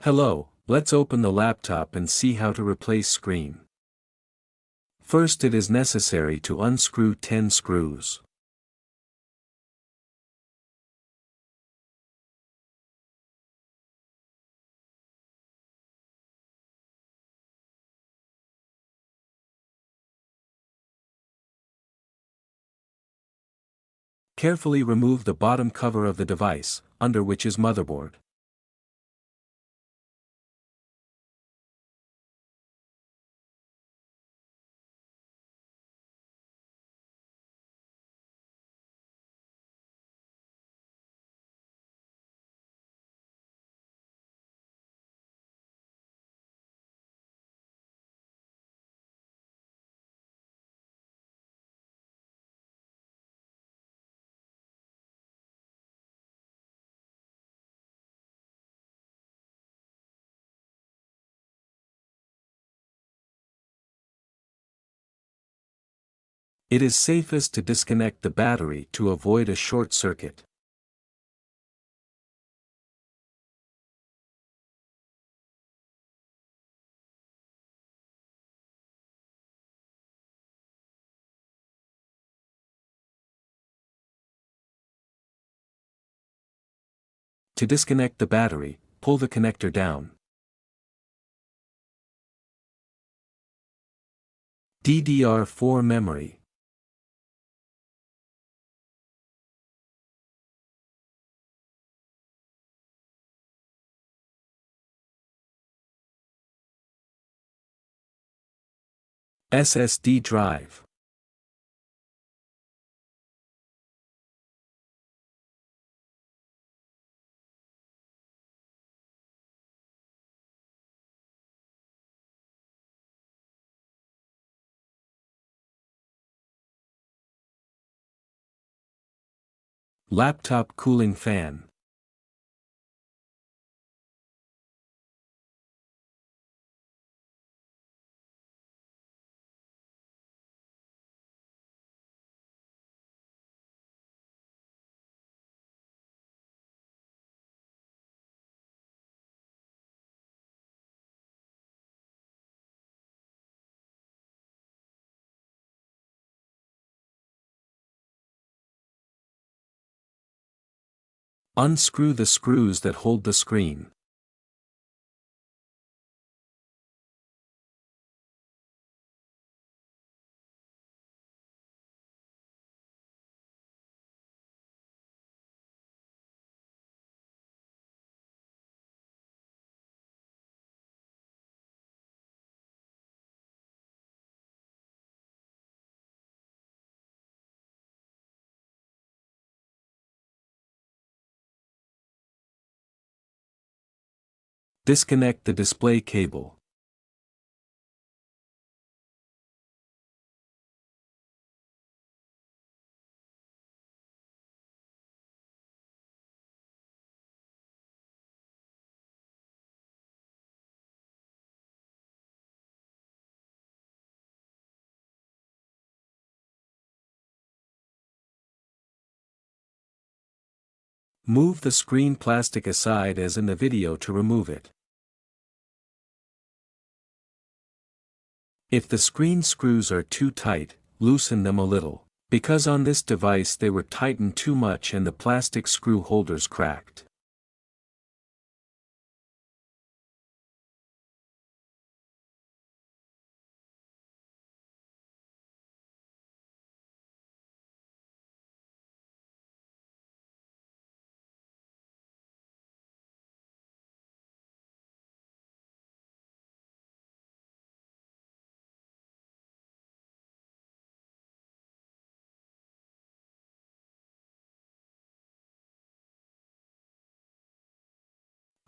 Hello, let's open the laptop and see how to replace screen. First, it is necessary to unscrew 10 screws. Carefully remove the bottom cover of the device, under which is motherboard. It is safest to disconnect the battery to avoid a short circuit. To disconnect the battery, pull the connector down. DDR4 memory. SSD drive. Laptop cooling fan. Unscrew the screws that hold the screen. Disconnect the display cable. Move the screen plastic aside as in the video to remove it. If the screen screws are too tight, loosen them a little, because on this device they were tightened too much and the plastic screw holders cracked.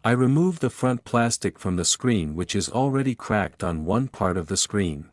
I removed the front plastic from the screen, which is already cracked on one part of the screen.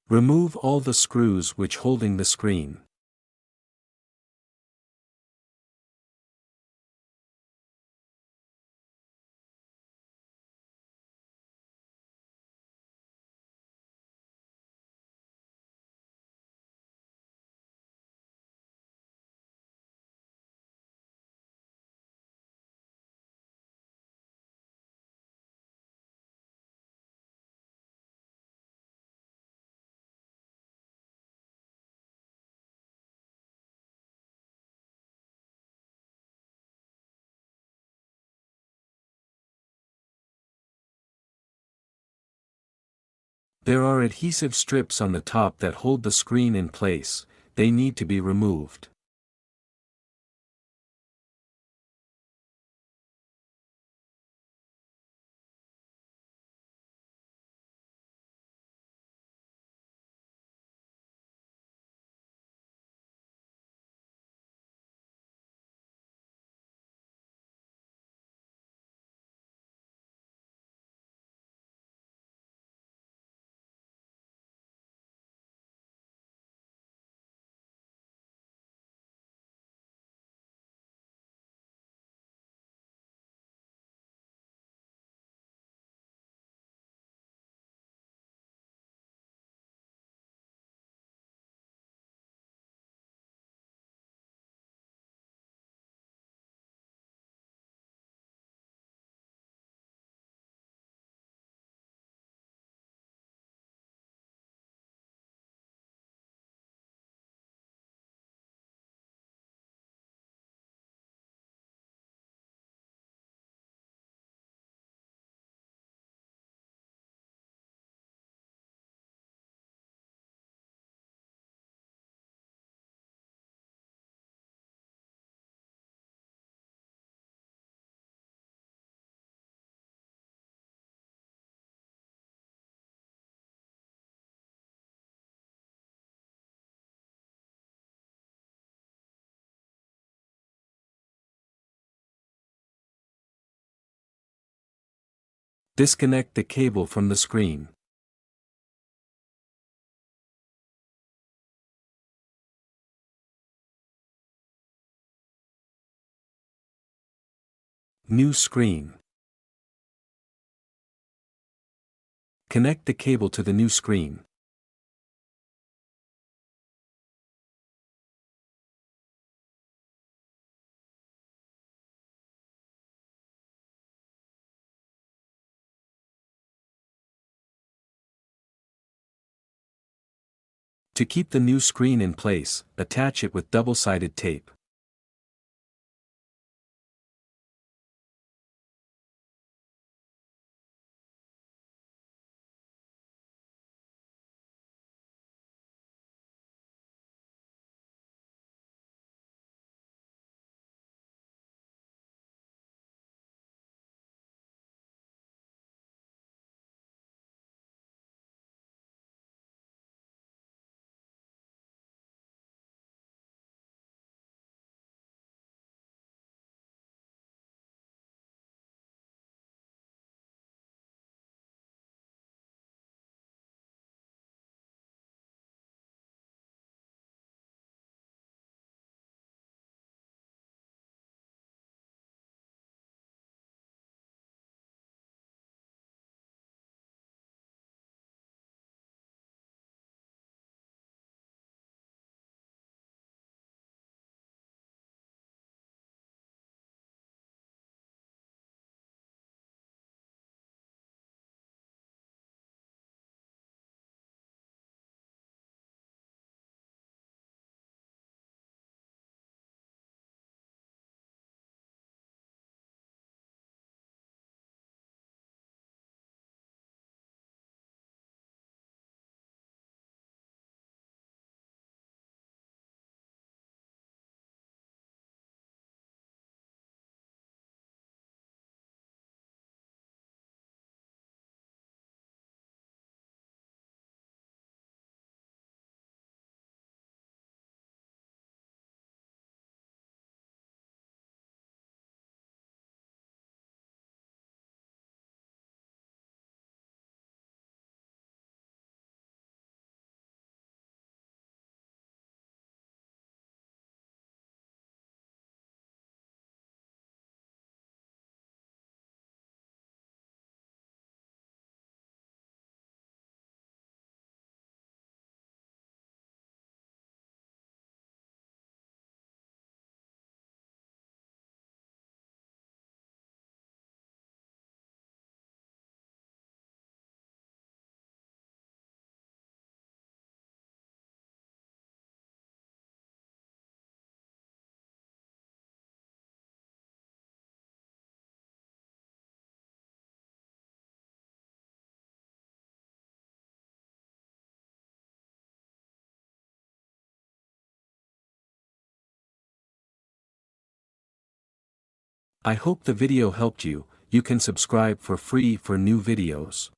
Remove all the screws which holding the screen. There are adhesive strips on the top that hold the screen in place. They need to be removed. Disconnect the cable from the screen. New screen. Connect the cable to the new screen. To keep the new screen in place, attach it with double-sided tape. I hope the video helped you. You can subscribe for free for new videos.